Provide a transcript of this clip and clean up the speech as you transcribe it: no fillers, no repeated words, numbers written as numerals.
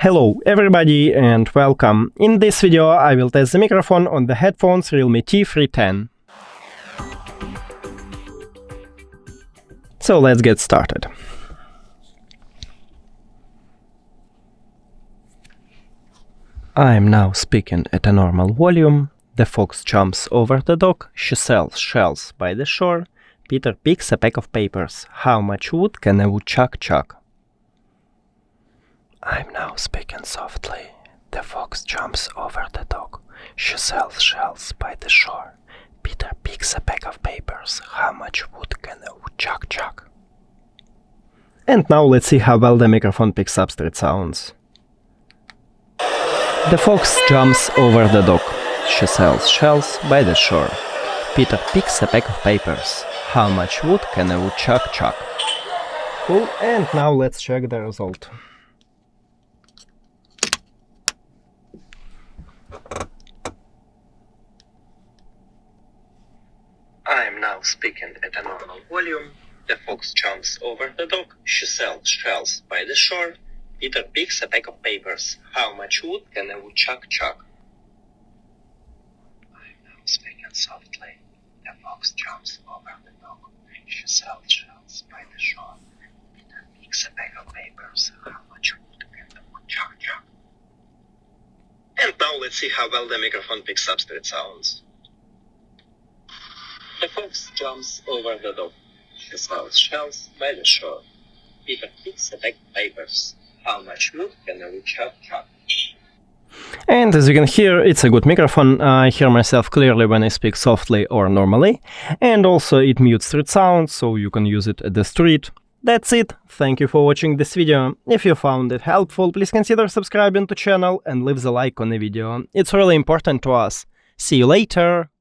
Hello everybody and welcome. In this video I will test the microphone on the headphones REALME T310. So let's get started. I am now speaking at a normal volume. The fox jumps over the dog, she sells shells by the shore. Peter picks a pack of papers. How much wood can a woodchuck chuck? I'm now speaking softly. The fox jumps over the dog. She sells shells by the shore. Peter picks a pack of papers. How much wood can a woodchuck chuck? And now let's see how well the microphone picks up street sounds. The fox jumps over the dog. She sells shells by the shore. Peter picks a pack of papers. How much wood can a woodchuck chuck? Cool, and now let's check the result. I am now speaking at a normal volume. The fox jumps over the dog. She sells shells by the shore. Peter picks a pack of papers. How much wood can a woodchuck chuck? I am now speaking softly. The fox jumps over the dog. She sells shells by the shore. Peter picks a pack of papers. How much wood can a woodchuck chuck? And now let's see how well the microphone picks up street sounds. The fox jumps over the dog. She sells shells by the shore. Peter picks a pack of papers. How much wood can a woodchuck chuck? And as you can hear, it's a good microphone. I hear myself clearly when I speak softly or normally. And also it mutes street sounds, so you can use it at the street. That's it. Thank you for watching this video. If you found it helpful, please consider subscribing to the channel and leave the like on the video. It's really important to us. See you later!